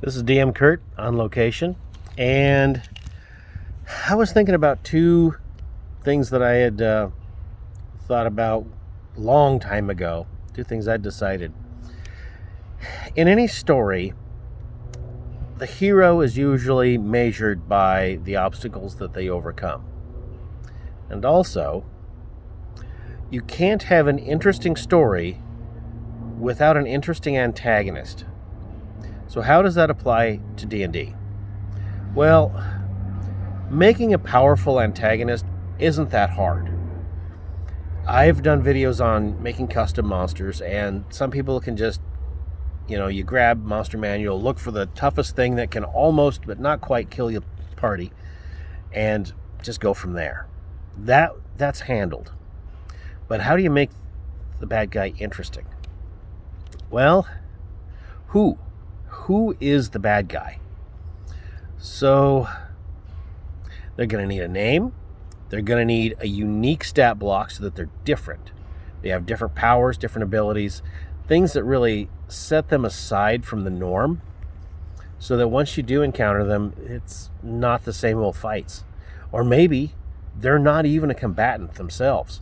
This is DM Kurt on location, and I was thinking about two things that I had thought about a long time ago, two things I'd decided. In any story, the hero is usually measured by the obstacles that they overcome. And also, you can't have an interesting story without an interesting antagonist. So how does that apply to D&D? Well, making a powerful antagonist isn't that hard. I've done videos on making custom monsters, and some people can just, you grab Monster Manual, look for the toughest thing that can almost but not quite kill your party, and just go from there. That's handled. But how do you make the bad guy interesting? Well, who is the bad guy? So they're going to need a name. They're going to need a unique stat block so that they're different. They have different powers, different abilities, things that really set them aside from the norm, so that once you do encounter them, it's not the same old fights. Or maybe they're not even a combatant themselves.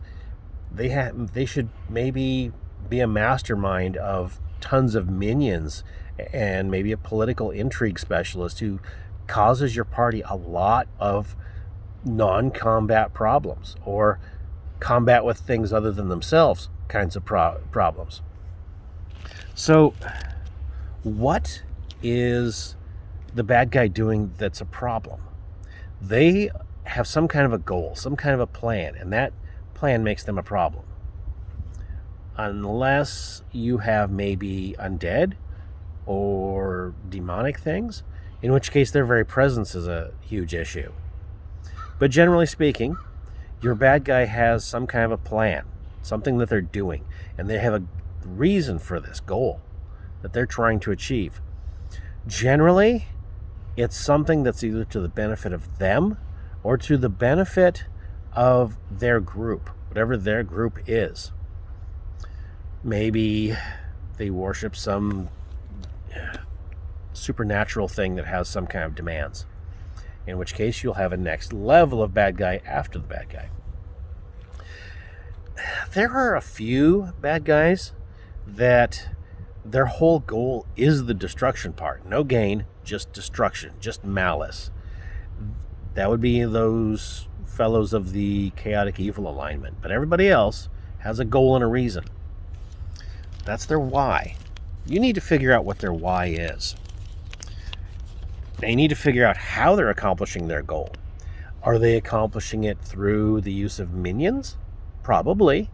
They should maybe be a mastermind of tons of minions, and maybe a political intrigue specialist who causes your party a lot of non-combat problems, or combat with things other than themselves kinds of problems. So what is the bad guy doing that's a problem? They have some kind of a goal, some kind of a plan, and that plan makes them a problem. Unless you have maybe undead or demonic things, in which case their very presence is a huge issue. But generally speaking, your bad guy has some kind of a plan, something that they're doing, and they have a reason for this goal that they're trying to achieve. Generally, it's something that's either to the benefit of them or to the benefit of their group, whatever their group is. Maybe they worship some supernatural thing that has some kind of demands, in which case you'll have a next level of bad guy after the bad guy. There are a few bad guys that their whole goal is the destruction part. No gain, just destruction, just malice. That would be those fellows of the chaotic evil alignment. But everybody else has a goal and a reason. That's their why. You need to figure out what their why is. They need to figure out how they're accomplishing their goal. Are they accomplishing it through the use of minions? Probably.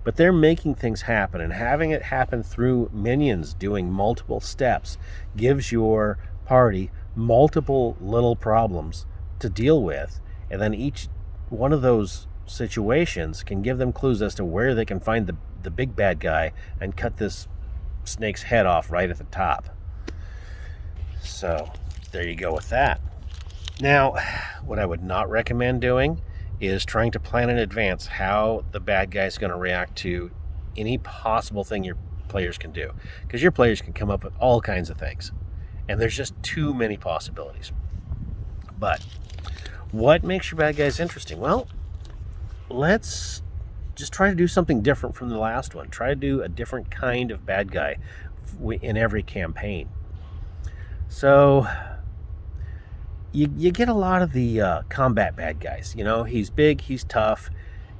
But they're making things happen, and having it happen through minions doing multiple steps gives your party multiple little problems to deal with, and then each one of those situations can give them clues as to where they can find the big bad guy and cut this snake's head off right at the top. So there you go with that. Now, what I would not recommend doing is trying to plan in advance how the bad guy is going to react to any possible thing your players can do, because your players can come up with all kinds of things, and there's just too many possibilities. But what makes your bad guys interesting? Well, let's just try to do something different from the last one. Try to do a different kind of bad guy in every campaign. So you get a lot of the combat bad guys. He's big, he's tough,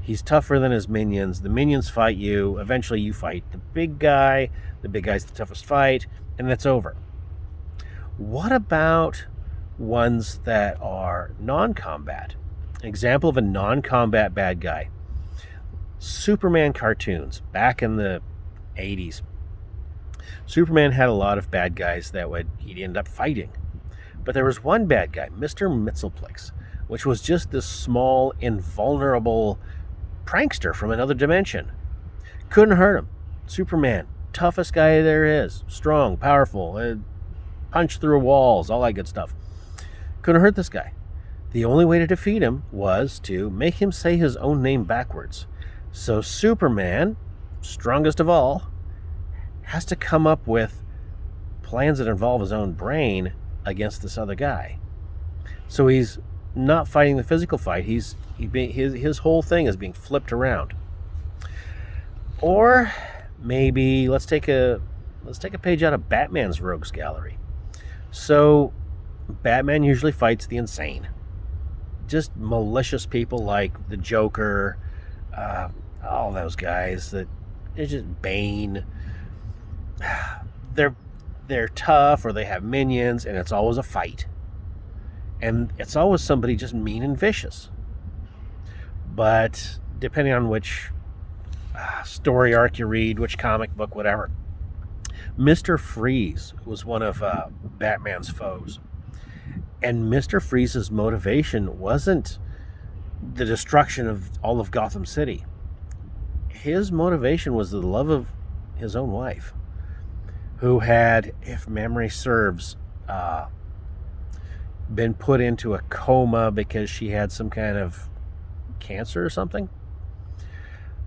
he's tougher than his minions. The minions fight you. Eventually you fight the big guy. The big guy's the toughest fight, and that's over. What about ones that are non-combat? An example of a non-combat bad guy. Superman cartoons back in the 80s. Superman had a lot of bad guys that he'd end up fighting. But there was one bad guy, Mr. Mitzelplex, which was just this small, invulnerable prankster from another dimension. Couldn't hurt him. Superman, toughest guy there is. Strong, powerful, punch through walls, all that good stuff. Couldn't hurt this guy. The only way to defeat him was to make him say his own name backwards. So Superman, strongest of all, has to come up with plans that involve his own brain against this other guy. So he's not fighting the physical fight. His whole thing is being flipped around. Or maybe let's take a page out of Batman's rogues gallery. So Batman usually fights the insane, just malicious people like the Joker, all those guys that it's just Bane. They're tough, or they have minions, and it's always a fight. And it's always somebody just mean and vicious. But depending on which story arc you read, which comic book, whatever, Mr. Freeze was one of Batman's foes. And Mr. Freeze's motivation wasn't the destruction of all of Gotham City. His motivation was the love of his own wife, who had, if memory serves, been put into a coma because she had some kind of cancer or something.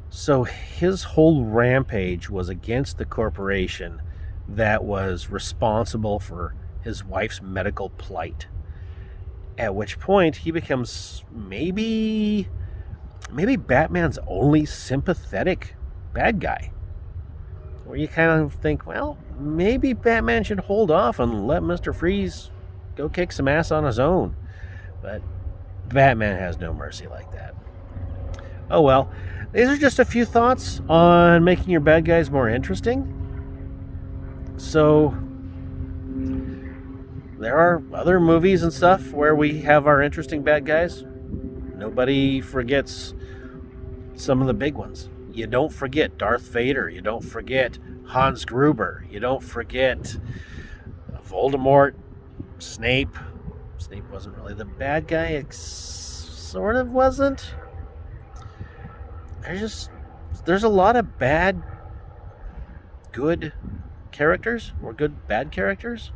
So his whole rampage was against the corporation that was responsible for his wife's medical plight. At which point he becomes maybe Batman's only sympathetic bad guy. Where you kind of think, well, maybe Batman should hold off and let Mr. Freeze go kick some ass on his own. But Batman has no mercy like that. Oh well, these are just a few thoughts on making your bad guys more interesting. So there are other movies and stuff where we have our interesting bad guys. Nobody forgets some of the big ones. You don't forget Darth Vader. You don't forget Hans Gruber. You don't forget Voldemort, Snape. Snape wasn't really the bad guy. It sort of wasn't. There's a lot of bad, good characters, or good, bad characters.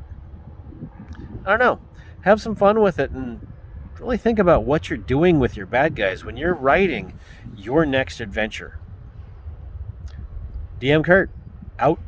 I don't know. Have some fun with it and really think about what you're doing with your bad guys when you're writing your next adventure. DM Kurt, out.